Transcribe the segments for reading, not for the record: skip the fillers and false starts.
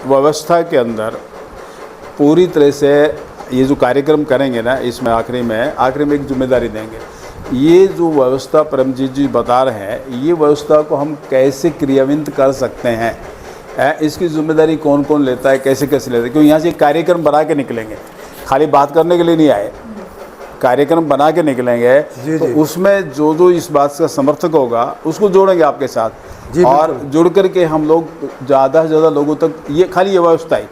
व्यवस्था के अंदर पूरी तरह से ये जो कार्यक्रम करेंगे ना, इसमें आखिरी में एक जिम्मेदारी देंगे। ये जो व्यवस्था परमजीत जी बता रहे हैं, ये व्यवस्था को हम कैसे क्रियान्वित कर सकते हैं, इसकी जिम्मेदारी कौन कौन लेता है, कैसे कैसे लेता है। क्योंकि यहाँ से कार्यक्रम बना के निकलेंगे, खाली बात करने के लिए नहीं आए, कार्यक्रम बना के निकलेंगे। तो उसमें जो जो इस बात का समर्थक होगा उसको जोड़ेंगे आपके साथ, और जुड़ करके हम लोग ज़्यादा से ज़्यादा लोगों तक ये खाली ये व्यवस्था है।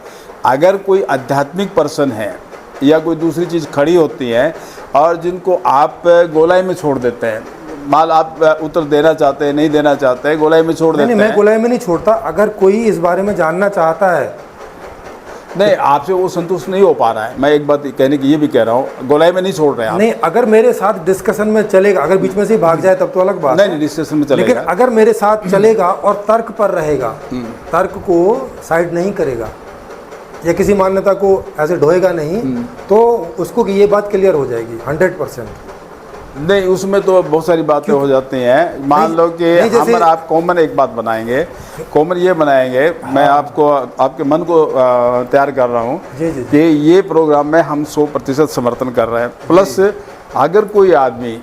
अगर कोई आध्यात्मिक पर्सन है या कोई दूसरी चीज़ खड़ी होती है और जिनको आप गोलाई में छोड़ देते हैं, माल आप उत्तर देना चाहते हैं, नहीं देना चाहते हैं, गोलाई में छोड़ देते हैं। मैं गोलाई में नहीं छोड़ता। अगर कोई इस बारे में जानना चाहता है, नहीं, आपसे वो संतुष्ट नहीं हो पा रहा है, मैं एक बात कहने की ये भी कह रहा हूँ, गोलाई में नहीं छोड़ रहे हैं। नहीं, अगर मेरे साथ डिस्कशन में चलेगा, अगर बीच में से भाग जाए तब तो अलग बात है। नहीं, डिस्कशन में चलेगा, लेकिन अगर मेरे साथ चलेगा और तर्क पर रहेगा, तर्क को साइड नहीं करेगा या किसी मान्यता को ऐसे ढोएगा नहीं, तो उसको ये बात क्लियर हो जाएगी 100%। नहीं, उसमें तो बहुत सारी बातें हो जाती हैं। मान लो कि हम और आप कॉमन एक बात बनाएंगे, कॉमन ये बनाएंगे, मैं आपको आपके मन को तैयार कर रहा हूँ कि ये प्रोग्राम में हम 100% समर्थन कर रहे हैं। प्लस अगर कोई आदमी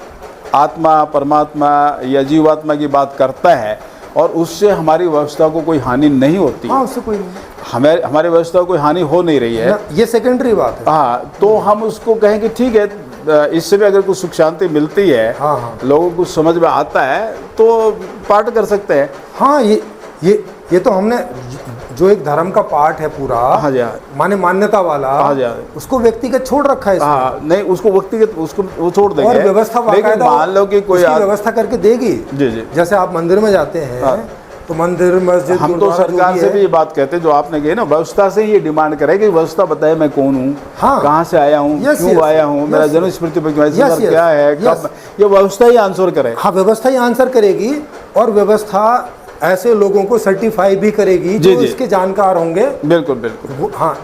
आत्मा, परमात्मा या जीवात्मा की बात करता है और उससे हमारी व्यवस्था को कोई हानि नहीं होती, उससे कोई हमारी व्यवस्था को कोई हानि हो नहीं रही है, ये सेकेंडरी बात है। हाँ, तो हम उसको कहेंगे ठीक है, इससे भी अगर कुछ सुख शांति मिलती है, लोगों को समझ में आता है तो पाठ कर सकते हैं। हाँ, ये तो हमने जो एक धर्म का पाठ है पूरा, माने मान्यता वाला, उसको व्यक्तिगत छोड़ रखा है। हाँ, नहीं, उसको व्यक्तिगत उसको वो छोड़ देंगे, और व्यवस्था मान लो कि कोई व्यवस्था करके देगी। जी। जैसे आप मंदिर में जाते हैं तो मंदिर, मस्जिद, हम तो सरकार से भी ये बात कहते हैं जो आपने कही ना, व्यवस्था से ये डिमांड करे कि व्यवस्था बताए मैं कौन हूँ, कहाँ से आया हूँ, क्यों आया हूँ, मेरा जन्म स्मृति क्या है, कब, ये व्यवस्था ही आंसर करे। हाँ, व्यवस्था ही आंसर करेगी, और व्यवस्था ऐसे लोगों को सर्टिफाई भी करेगी जो इसके जानकार होंगे। बिल्कुल। हाँ,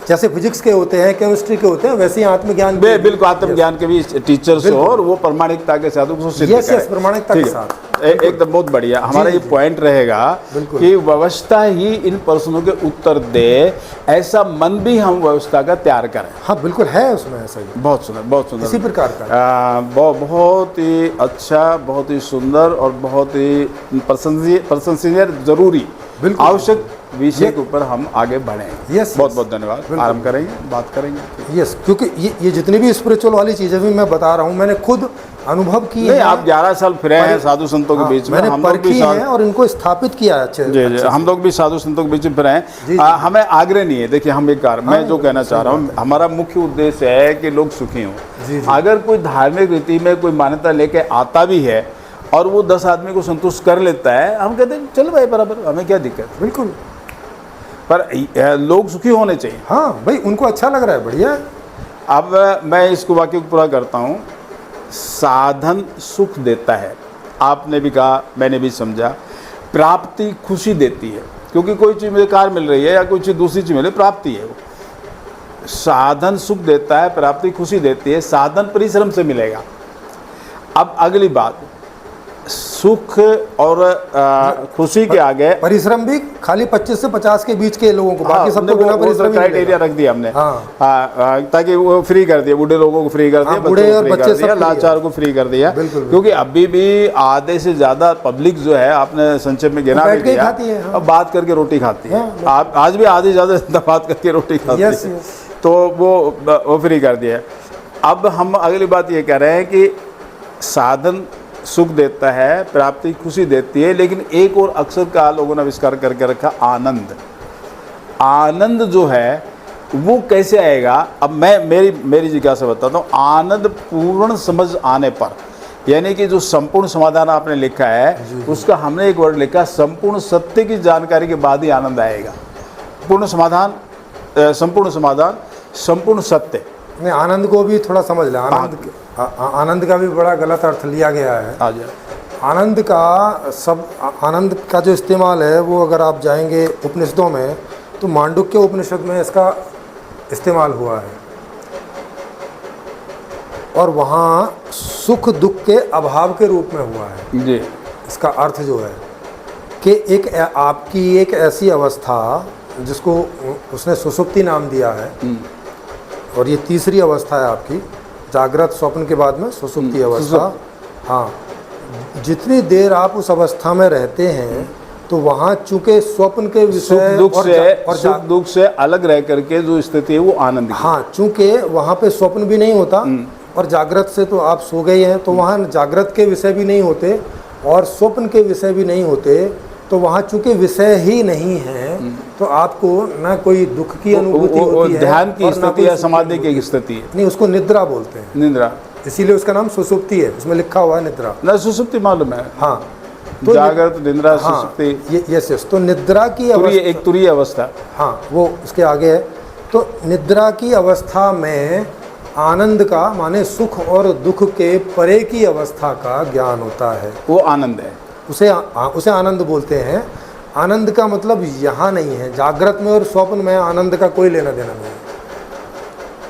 जैसे फिजिक्स के होते हैं, केमिस्ट्री के होते हैं, वैसे ही आत्मज्ञान, बिल्कुल आत्मज्ञान के भी टीचर्स हो, और वो प्रमाणिकता के साथ उसको सिद्ध करें। प्रमाणिकता के साथ एकदम बहुत बढ़िया। हमारा ये पॉइंट रहेगा कि व्यवस्था ही इन प्रश्नों के उत्तर दे, ऐसा मन भी हम व्यवस्था का तैयार करें। हाँ, बिल्कुल है उसमें ऐसा ही। बहुत सुंदर इसी प्रकार का बहुत ही अच्छा, बहुत ही सुंदर और बहुत ही प्रशंसनीय, जरूरी, आवश्यक विषय के ऊपर हम आगे बढ़ेंगे। बहुत धन्यवाद। आराम करेंगे, बात करेंगे। क्योंकि ये जितनी भी स्पिरिचुअल वाली चीज़ें भी मैं बता रहा हूँ, मैंने खुद अनुभव की है। आप 11 साल फिरे हैं साधु संतों के बीच में, हम लोग भी हैं और इनको स्थापित किया है। जी, हम लोग भी साधु संतों के बीच में फिरे हैं। हमें आग्रह नहीं है। देखिए, हम मैं जो कहना चाह रहा हूँ, हमारा मुख्य उद्देश्य है कि लोग सुखी हों। अगर कोई धार्मिक रीति में कोई मान्यता लेके आता भी है और वो 10 आदमी को संतुष्ट कर लेता है, हम कहते हैं चल भाई बराबर, हमें क्या दिक्कत। बिल्कुल, पर लोग सुखी होने चाहिए। हाँ भाई, उनको अच्छा लग रहा है, बढ़िया। अब मैं इसको वाक्य को पूरा करता हूँ। साधन सुख देता है, आपने भी कहा, मैंने भी समझा। प्राप्ति खुशी देती है, क्योंकि कोई चीज़ मुझे कार मिल रही है या कोई चीज़ दूसरी चीज़ मिले, प्राप्ति है वो। साधन सुख देता है, प्राप्ति खुशी देती है, साधन परिश्रम से मिलेगा। अब अगली बात, सुख और खुशी के आगे परिश्रम भी खाली 25 से 50 के बीच के लोगों को, बाकी सबको बिना परिश्रम क्राइटेरिया रख दिया हमने। ताकि वो फ्री कर दिया, बूढ़े लोगों को फ्री कर दिया, बूढ़े और बच्चे, लाचार को फ्री कर दिया। क्योंकि अभी भी आधे से ज्यादा पब्लिक जो है, आपने संक्षेप में गिना भी दिया, अब बात करके रोटी खाती है। आज भी आधे ज्यादा बात करके रोटी खाती है, तो वो फ्री कर दिया। अब हम अगली बात ये कह रहे हैं कि साधन सुख देता है, प्राप्ति खुशी देती है, लेकिन एक और अक्षर का लोगों ने आविष्कार करके रखा, आनंद। आनंद जो है वो कैसे आएगा? अब मैं मेरी जिज्ञासा बताता हूँ। आनंद पूर्ण समझ आने पर, यानी कि जो संपूर्ण समाधान आपने लिखा है, उसका हमने एक वर्ड लिखा, संपूर्ण सत्य की जानकारी के बाद ही आनंद आएगा। पूर्ण समाधान, संपूर्ण समाधान, संपूर्ण सत्य। नहीं, आनंद को भी थोड़ा समझ लें। आनंद का भी बड़ा गलत अर्थ लिया गया है। आनंद का जो इस्तेमाल है, वो अगर आप जाएंगे उपनिषदों में, तो मांडुक्य उपनिषद में इसका इस्तेमाल हुआ है, और वहाँ सुख दुख के अभाव के रूप में हुआ है जी। इसका अर्थ जो है कि आपकी एक ऐसी अवस्था जिसको उसने सुषुप्ति नाम दिया है, और ये तीसरी अवस्था है आपकी, जागृत स्वप्न के बाद में सुषुप्ति अवस्था। हाँ, जितनी देर आप उस अवस्था में रहते हैं तो वहाँ चूंकि स्वप्न के विषय सुख दुख से अलग रह करके जो स्थिति है वो आनंद की। हाँ, चूंकि वहाँ पे स्वप्न भी नहीं होता और जागृत से तो आप सो गए हैं, तो वहाँ जागृत के विषय भी नहीं होते और स्वप्न के विषय भी नहीं होते, तो वहाँ चूंकि विषय ही नहीं है तो आपको ना कोई दुख की अनुभूति होती है, ध्यान की स्थिति या समाधि की स्थिति है। नहीं, उसको निद्रा बोलते हैं, निद्रा, इसीलिए उसका नाम सुषुप्ति है, उसमें लिखा हुआ है निद्रा। ना सुषुप्ति मालूम है। हाँ, तो जागृत, निद्रा, सुषुप्ति, यस। तो निद्रा की अवस्था, एक तुरीय अवस्था, हाँ, वो उसके आगे है। तो निद्रा की अवस्था में आनंद का, माने सुख और दुख के परे की अवस्था का ज्ञान होता है, वो आनंद है। उसे आनंद बोलते हैं। आनंद का मतलब यहाँ नहीं है, जागृत में और स्वप्न में आनंद का कोई लेना देना नहीं है।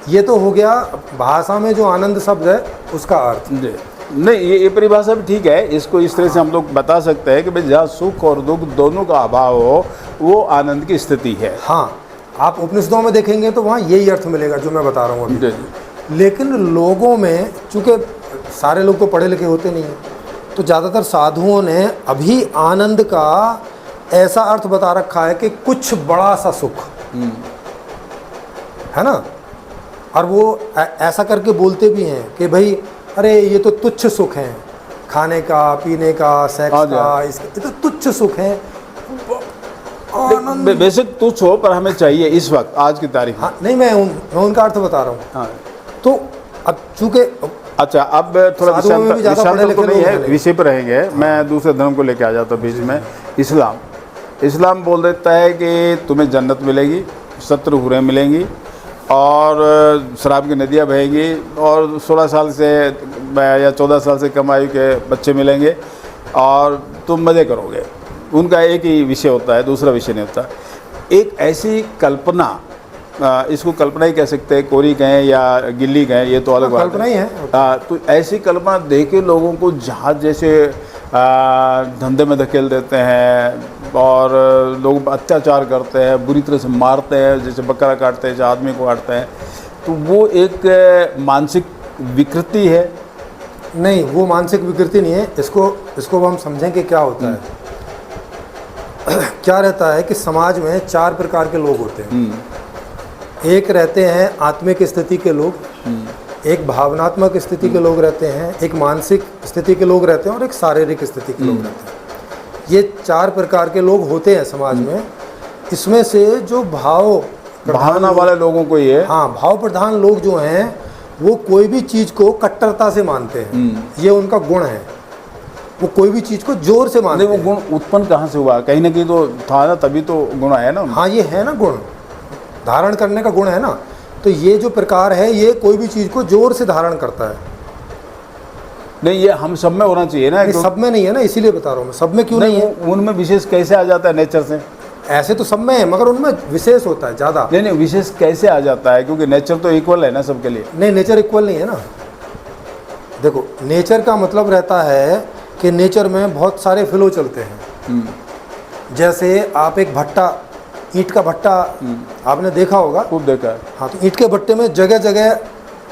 ये तो हो गया भाषा में जो आनंद शब्द है उसका अर्थ। नहीं, ये परिभाषा भी ठीक है, इसको इस तरह से हम लोग बता सकते हैं कि भाई जहाँ सुख और दुख दोनों का अभाव हो वो आनंद की स्थिति है। हाँ, आप उपनिषदों में देखेंगे तो वहाँ यही अर्थ मिलेगा जो मैं बता रहा हूँ अभी। लेकिन लोगों में, चूँकि सारे लोग तो पढ़े लिखे होते नहीं हैं, तो ज़्यादातर साधुओं ने अभी आनंद का ऐसा अर्थ बता रखा है कि कुछ बड़ा सा सुख है ना, और वो ऐसा करके बोलते भी हैं कि भाई अरे ये तो तुच्छ सुख है, खाने का, पीने का, सेक्स का, इसके ये तो तुच्छ सुख है। बेशक तुच्छ हो पर हमें चाहिए इस वक्त, आज की तारीख। हाँ, नहीं, मैं उनका अर्थ बता रहा हूँ। हाँ। तो अब चूँकि अच्छा, अब थोड़ा विषय पर रहेंगे, मैं दूसरे धर्म को लेके आ जाता हूँ बीच में। इस्लाम बोल देता है कि तुम्हें जन्नत मिलेगी, 70 हुरें मिलेंगी और शराब की नदियाँ बहेंगी और 16 साल से या 14 साल से कम आयु के बच्चे मिलेंगे और तुम मज़े करोगे। उनका एक ही विषय होता है, दूसरा विषय नहीं होता। एक ऐसी कल्पना, इसको कल्पना ही कह सकते हैं, कोरी कहें या गिल्ली कहें, ये तो अलग बात है, कल्पना ही है। तो ऐसी कल्पना देके लोगों को जहाज जैसे धंधे में धकेल देते हैं और लोग अत्याचार करते हैं, बुरी तरह से मारते हैं, जैसे बकरा काटते हैं, जैसे आदमी को काटते हैं, तो वो एक मानसिक विकृति है। नहीं, वो मानसिक विकृति नहीं है। इसको हम समझें कि क्या होता है। क्या रहता है कि समाज में 4 प्रकार के लोग होते हैं। एक रहते हैं आत्मिक स्थिति के लोग, एक भावनात्मक स्थिति के लोग रहते हैं, एक मानसिक स्थिति के लोग रहते हैं और एक शारीरिक स्थिति के लोग रहते हैं। ये 4 प्रकार के लोग होते हैं समाज में। इसमें से जो भावना वाले लोगों को ये, हाँ, भाव प्रधान लोग जो हैं वो कोई भी चीज़ को कट्टरता से मानते हैं, ये उनका गुण है। वो कोई भी चीज़ को जोर से मानते हैं। वो गुण उत्पन्न कहाँ से हुआ? कहीं ना कहीं तो था ना, तभी तो गुण है ना। हाँ, ये है ना गुण, धारण करने का गुण है ना। तो ये जो प्रकार है ये कोई भी चीज़ को जोर से धारण करता है। नहीं, ये हम सब में होना चाहिए ना। सब में नहीं है ना, इसीलिए बता रहा हूँ मैं। सब में क्यों नहीं है? उनमें विशेष कैसे आ जाता है नेचर से? ऐसे तो सब में है मगर उनमें विशेष होता है ज़्यादा। नहीं, विशेष कैसे आ जाता है? क्योंकि नेचर तो इक्वल है ना सबके लिए। नहीं, नेचर इक्वल नहीं है ना। देखो, नेचर का मतलब रहता है कि नेचर में बहुत सारे फ्लो चलते हैं। जैसे आप एक भट्टा, ईंट का भट्टा आपने देखा होगा, खूब देखा है। हाँ, तो ईंट के भट्टे में जगह जगह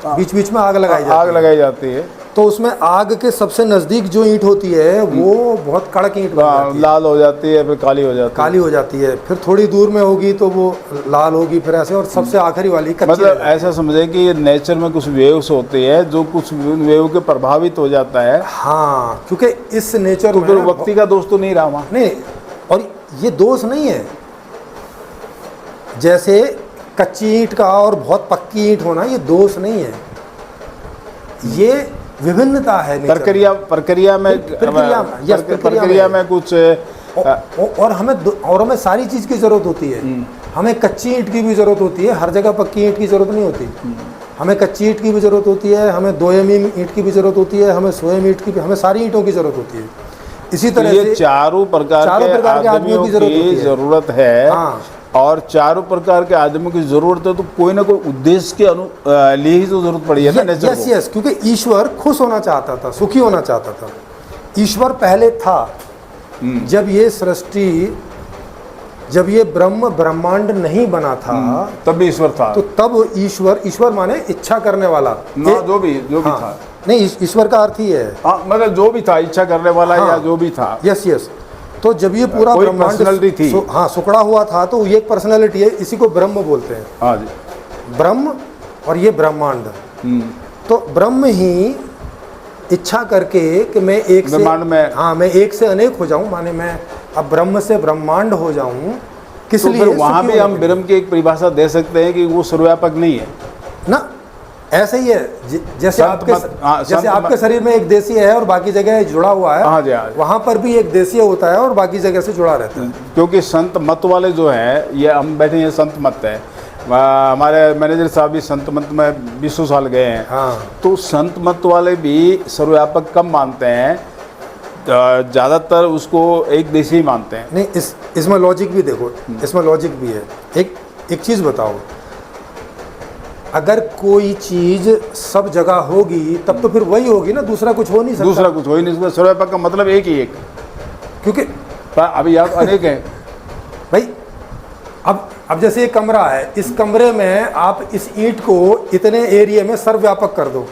बीच बीच में आग लगाई जाती है। तो उसमें आग के सबसे नज़दीक जो ईंट होती है वो बहुत कड़क ईंट लाल हो जाती है, फिर काली हो जाती है, फिर थोड़ी दूर में होगी तो वो लाल होगी, फिर ऐसे, और सबसे आखिरी वाली कच्ची। मतलब ऐसा समझे कि नेचर में कुछ वेव्स होते हैं जो कुछ वेव के प्रभावित हो जाता है। हाँ, क्योंकि इस नेचर में व्यक्ति का दोष तो नहीं रहा वहाँ। नहीं, और ये दोष नहीं है। जैसे कच्ची ईंट का और बहुत पक्की ईंट होना, ये दोष नहीं है, ये विभिन्नता है। प्रक्रिया में कुछ और हमें सारी चीज़ की ज़रूरत होती है। हमें कच्ची ईंट की भी ज़रूरत होती है, हर जगह पक्की ईंट की ज़रूरत नहीं होती। हमें कच्ची ईंट की भी ज़रूरत होती है, हमें दोयमी ईंट की भी ज़रूरत होती है, हमें सोयम ईंट की भी, हमें सारी ईंटों की ज़रूरत होती है। इसी तरह से चारों प्रकार के आदमियों की ज़रूरत है। हाँ। और चारों प्रकार के आदमियों की ज़रूरत है, तो कोई ना कोई उद्देश्य के लिए ही तो ज़रूरत पड़ी है ना नेचर को। यस, क्योंकि ईश्वर खुश होना चाहता था, सुखी होना चाहता था। ईश्वर पहले था, जब ये सृष्टि जब ये ब्रह्म ब्रह्मांड नहीं बना था तब भी ईश्वर था। तो तब ईश्वर माने इच्छा करने वाला जो भी था। नहीं, ईश्वर का अर्थ ही है मतलब जो भी था, इच्छा करने वाला या जो भी था। यस। तो जब ये पूरा ब्रह्मांड थी सुकड़ा हुआ था तो ये एक पर्सनैलिटी है, इसी को ब्रह्म बोलते हैं। हाँ जी। ब्रह्म और ये ब्रह्मांड। तो ब्रह्म ही इच्छा करके कि मैं एक से मैं एक से अनेक हो जाऊं, माने मैं अब ब्रह्म से ब्रह्मांड हो जाऊं, किस लिए? वहां भी हम ब्रह्म की एक परिभाषा दे सकते हैं कि वो सर्वव्यापक नहीं है ना। ऐसे ही है जैसे आपके शरीर में एक देशीय है और बाकी जगह जुड़ा हुआ है, वहां पर भी एक देशीय होता है और बाकी जगह से जुड़ा रहता है। क्योंकि संत मत वाले जो है, ये हम बैठे हैं संत मत है, हमारे मैनेजर साहब भी संत मत में 20 साल गए हैं। तो संत मत वाले भी सर्वव्यापक कम मानते हैं, ज़्यादातर उसको एक देशी ही मानते हैं। नहीं, इसमें लॉजिक भी देखो, इसमें लॉजिक भी है। एक चीज़ बताओ, अगर कोई चीज़ सब जगह होगी तब तो फिर वही होगी ना, दूसरा कुछ हो नहीं सकता। दूसरा कुछ हो ही नहीं सकता। सर्वव्यापक का मतलब एक ही एक, क्योंकि अभी आप अनेक हैं भाई। अब जैसे एक कमरा है, इस कमरे में आप इस ईंट को इतने एरिया में सर्वव्यापक कर दो,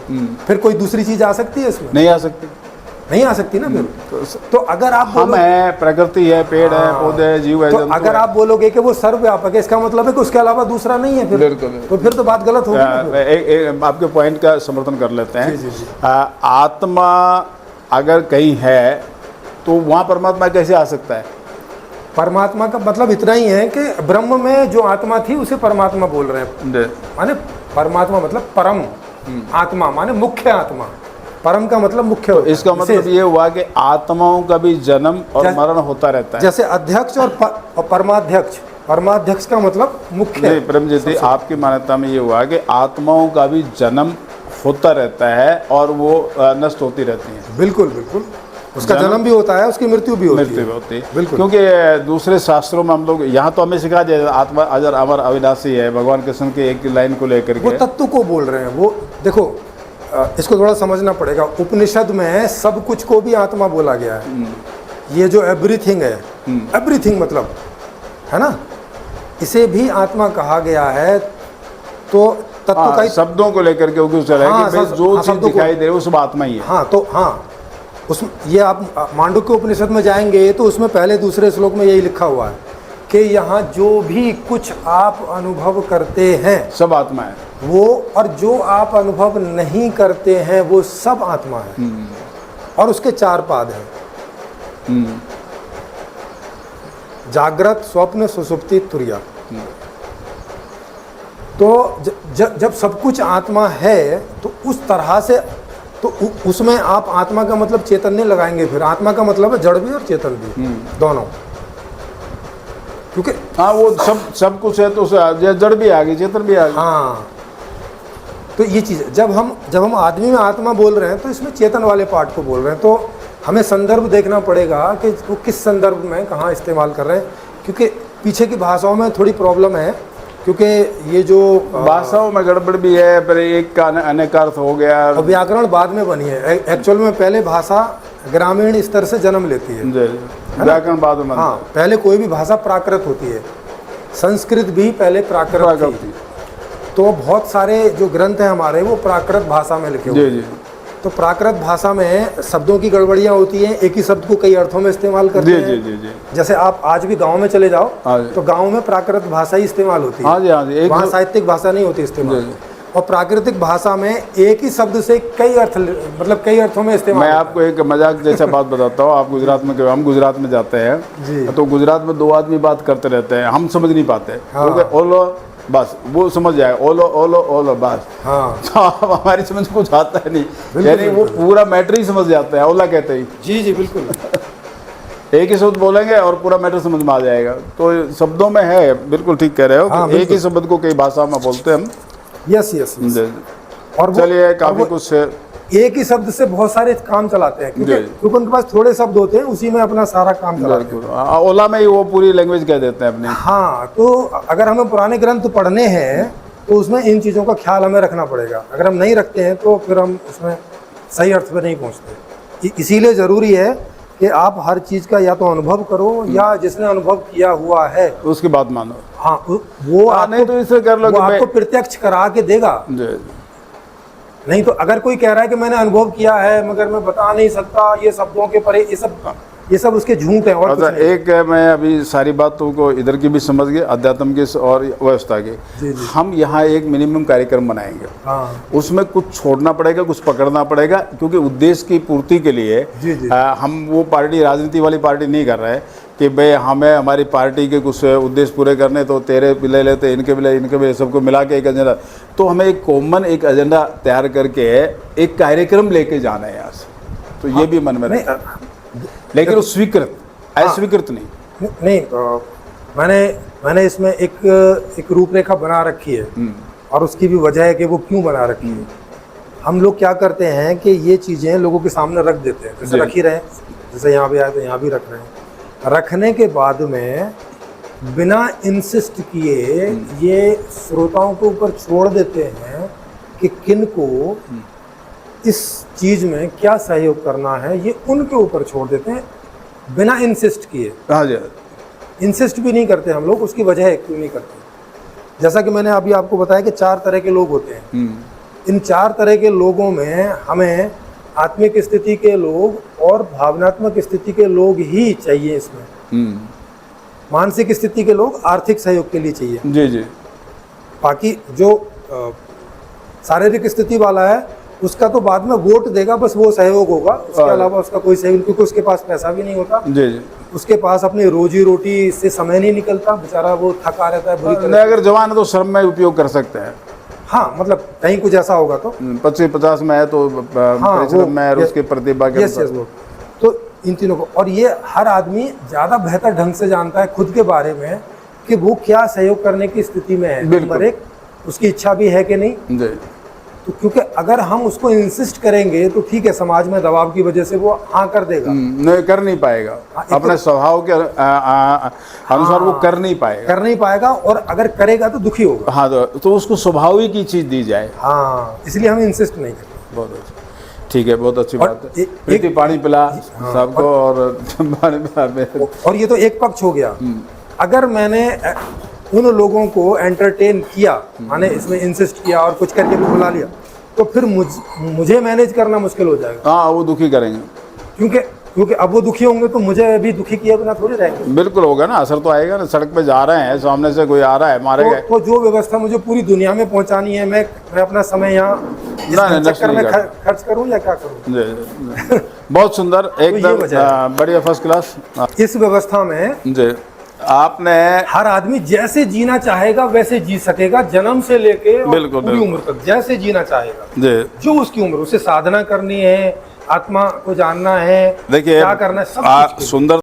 फिर कोई दूसरी चीज आ सकती है इसमें? नहीं आ सकती, नहीं आ सकती ना फिर। तो अगर आप हम है, प्रकृति है, पेड़ है, पौधे है, जीव है, तो अगर आप बोलोगे कि वो सर्वव्यापक है, इसका मतलब है कि उसके अलावा दूसरा नहीं है फिर। तो फिर तो बात गलत होगी। आपके पॉइंट का समर्थन कर लेते हैं। जी। आत्मा अगर कहीं है तो वहाँ परमात्मा कैसे आ सकता है? परमात्मा का मतलब इतना ही है कि ब्रह्म में जो आत्मा थी उसे परमात्मा बोल रहे हैं। माने परमात्मा मतलब परम, आत्मा माने मुख्य आत्मा, परम का मतलब मुख्य। तो इसका मतलब ये हुआ कि आत्माओं का भी जन्म और मरण होता रहता है। जैसे अध्यक्ष और परमाध्यक्ष, परमाध्यक्ष का मतलब मुख्य। नहीं परम जी, आपकी मान्यता में ये हुआ कि आत्माओं का भी जन्म होता रहता है और वो नष्ट होती रहती हैं। बिल्कुल बिल्कुल, उसका जन्म भी होता है, उसकी मृत्यु भी होती है। बिल्कुल। क्योंकि दूसरे शास्त्रों में हम लोग, यहाँ तो हमें सिखा दिया आत्मा अजर अमर अविनाशी है, भगवान कृष्ण के एक लाइन को लेकर के वो तत्व को बोल रहे हैं। वो देखो, इसको थोड़ा समझना पड़ेगा। उपनिषद में सब कुछ को भी आत्मा बोला गया है। ये जो एवरीथिंग है, एवरीथिंग मतलब है ना, इसे भी आत्मा कहा गया है। तो तत्व का शब्दों को लेकर के जो चीज दिखाई दे वो सब आत्मा ही है। तो उसमें ये आप मांडुक्य उपनिषद में जाएंगे तो उसमें पहले दूसरे श्लोक में यही लिखा हुआ है कि यहाँ जो भी कुछ आप अनुभव करते हैं सब आत्मा है वो, और जो आप अनुभव नहीं करते हैं वो सब आत्मा है। और उसके 4 पाद हैं, जागृत, स्वप्न, सुषुप्ति, तुर्या। तो जब सब कुछ आत्मा है तो उस तरह से, तो उसमें आप आत्मा का मतलब चेतन नहीं लगाएंगे। फिर आत्मा का मतलब है जड़ भी और चेतन भी, दोनों। क्योंकि वो सब कुछ है तो जड़ भी आ गई, चेतन भी आ गई। तो ये चीज़ जब हम आदमी में आत्मा बोल रहे हैं तो इसमें चेतन वाले पार्ट को बोल रहे हैं। तो हमें संदर्भ देखना पड़ेगा कि वो किस संदर्भ में कहाँ इस्तेमाल कर रहे हैं, क्योंकि पीछे की भाषाओं में थोड़ी प्रॉब्लम है। क्योंकि ये जो भाषाओं में गड़बड़ भी है, पर एक का अनेक अर्थ हो गया। व्याकरण बाद में बनी है एक्चुअल में, पहले भाषा ग्रामीण स्तर से जन्म लेती है, व्याकरण बाद में। हाँ, पहले कोई भी भाषा प्राकृत होती है। संस्कृत भी पहले प्राकृत थी। तो बहुत सारे जो ग्रंथ हैं हमारे वो प्राकृत भाषा में लिखे हुए हैं। तो प्राकृत भाषा में शब्दों की गड़बड़ियाँ होती हैं, एक ही शब्द को कई अर्थों में इस्तेमाल करते हैं। जैसे आप आज भी गांव में चले जाओ तो गांव में प्राकृत भाषा ही इस्तेमाल होती है, वहाँ साहित्यिक भाषा नहीं होती इस्तेमाल। और प्राकृतिक भाषा में एक ही शब्द से कई अर्थ, मतलब कई अर्थों में इस्तेमाल। मैं आपको एक मजाक जैसा बात बताता हूँ। आप गुजरात में, हम गुजरात में जाते हैं तो गुजरात में 2 आदमी बात करते रहते हैं, हम समझ नहीं पाते। ओलो बस वो समझ जाए, ओलो ओलो ओलो बस। तो हमारी समझ कुछ आता है नहीं, यानी वो पूरा मैटर ही समझ जाते हैं, ओला कहते ही। जी बिल्कुल। एक ही शब्द बोलेंगे और पूरा मैटर समझ में आ जाएगा। तो शब्दों में है, बिल्कुल ठीक कह रहे हो कि एक ही शब्द को कई भाषा में बोलते हैं हम। यस। और चलिए, काफी कुछ एक ही शब्द से बहुत सारे काम चलाते हैं, क्योंकि उनके पास थोड़े शब्द होते हैं, उसी में अपना सारा काम चलाते हैं। ओला में ही वो पूरी लैंग्वेज कह देते हैं अपने। हाँ, तो अगर हमें पुराने ग्रंथ पढ़ने हैं तो उसमें इन चीज़ों का ख्याल हमें रखना पड़ेगा। अगर हम नहीं रखते हैं तो फिर हम उसमें सही अर्थ पे नहीं पहुँचते। इसीलिए ज़रूरी है कि आप हर चीज का या तो अनुभव करो या जिसने अनुभव किया हुआ है उसकी बात मानो। हाँ वो नहीं तो इसे कर लो वो आपको प्रत्यक्ष करा के देगा। नहीं तो अगर कोई कह रहा है कि मैंने अनुभव किया है मगर मैं बता नहीं सकता, ये शब्दों के परे, ये सब उसके झूठ है। और अच्छा, एक मैं अभी सारी बातों को इधर की भी समझ गए, अध्यात्म की और व्यवस्था की। हम यहाँ एक मिनिमम कार्यक्रम बनाएंगे। हाँ। उसमें कुछ छोड़ना पड़ेगा, कुछ पकड़ना पड़ेगा, क्योंकि उद्देश्य की पूर्ति के लिए हम वो पार्टी, राजनीति वाली पार्टी नहीं कर रहे हैं कि भाई हमें हमारी पार्टी के कुछ उद्देश्य पूरे करने, तो तेरे भी ले लेते, इनके भी ले, इनके भी, सबको मिला के एक एजेंडा। तो हमें एक कॉमन एक एजेंडा तैयार करके एक कार्यक्रम लेके जाना है यहाँ से। तो ये भी मन में रहे, लेकिन वो स्वीकृत, अस्वीकृत नहीं। मैंने इसमें एक रूपरेखा बना रखी है, और उसकी भी वजह है कि वो क्यों बना रखी है। हम लोग क्या करते हैं कि ये चीज़ें लोगों के सामने रख देते हैं, जैसे रख ही रहे हैं, जैसे यहाँ भी आए तो यहाँ भी रख रहे हैं। रखने के बाद में बिना इंसिस्ट किए ये श्रोताओं के ऊपर छोड़ देते हैं कि किन को इस चीज में क्या सहयोग करना है, ये उनके ऊपर छोड़ देते हैं बिना इंसिस्ट किए। हाँ जी, इंसिस्ट भी नहीं करते हम लोग, उसकी वजह है क्यों नहीं करते। जैसा कि मैंने अभी आपको बताया कि 4 तरह के लोग होते हैं। इन 4 तरह के लोगों में हमें आत्मिक स्थिति के लोग और भावनात्मक स्थिति के लोग ही चाहिए इसमें। मानसिक स्थिति के लोग आर्थिक सहयोग के लिए चाहिए। जी जी। बाकी जो शारीरिक स्थिति वाला है उसका तो बाद में वोट देगा, बस वो सहयोग होगा, उसके अलावा उसका कोई सहयोग, क्योंकि उसके पास पैसा भी नहीं होता। जी जी। उसके पास अपनी रोजी रोटी से समय नहीं निकलता, बेचारा वो थका रहता है बुरी तरह। अगर जवान है तो श्रम में उपयोग कर सकते हैं। हाँ, मतलब कहीं कुछ ऐसा होगा तो 25-50 में है तो परिश्रम में और उसकी प्रतिभा के अनुसार। तो इन तीनों को, और ये हर आदमी ज़्यादा बेहतर ढंग से जानता है खुद के बारे में कि वो क्या सहयोग करने की स्थिति में है। नंबर 1, उसकी इच्छा भी है कि नहीं। जी। तो क्योंकि अगर हम उसको इंसिस्ट करेंगे तो ठीक है, समाज में दबाव की वजह से वो हाँ कर देगा, नहीं कर नहीं पाएगा। अपने स्वभाव के अनुसार वो कर नहीं पाएगा, और अगर करेगा तो दुखी होगा। हाँ, तो उसको स्वाभाविक की चीज दी जाए। हाँ, इसलिए हम इंसिस्ट नहीं करते। बहुत अच्छा, ठीक है, बहुत अच्छी बात है। प्रीति पानी पिला सबको, और पानी पिला। और ये तो एक पक्ष हो गया। अगर मैंने उन लोगों को एंटरटेन किया, माने इसमें इंसिस्ट किया और कुछ करके भी बुला लिया, तो फिर मुझे मैनेज करना मुश्किल हो जाएगा। हाँ, वो दुखी करेंगे, क्योंकि अब वो दुखी होंगे तो मुझे भी दुखी किए बिना थोड़ी रहेंगे। बिल्कुल होगा ना, असर तो आएगा ना। सड़क पे जा रहे हैं, सामने से कोई आ रहा है, मारेगा। तो जो व्यवस्था मुझे पूरी दुनिया में पहुंचानी है, मैं अपना समय यहाँ चक्कर में खर्च करूँ या क्या करूँ। बहुत सुंदर, एकदम बढ़िया, फर्स्ट क्लास। इस व्यवस्था में जी, आपने हर आदमी जैसे जीना चाहेगा वैसे जी सकेगा, जन्म से लेके पूरी उम्र तक जैसे जीना चाहेगा। जो उसकी उम्र, उसे साधना करनी है, आत्मा को जानना है, देखिए क्या करना है, सब सुंदर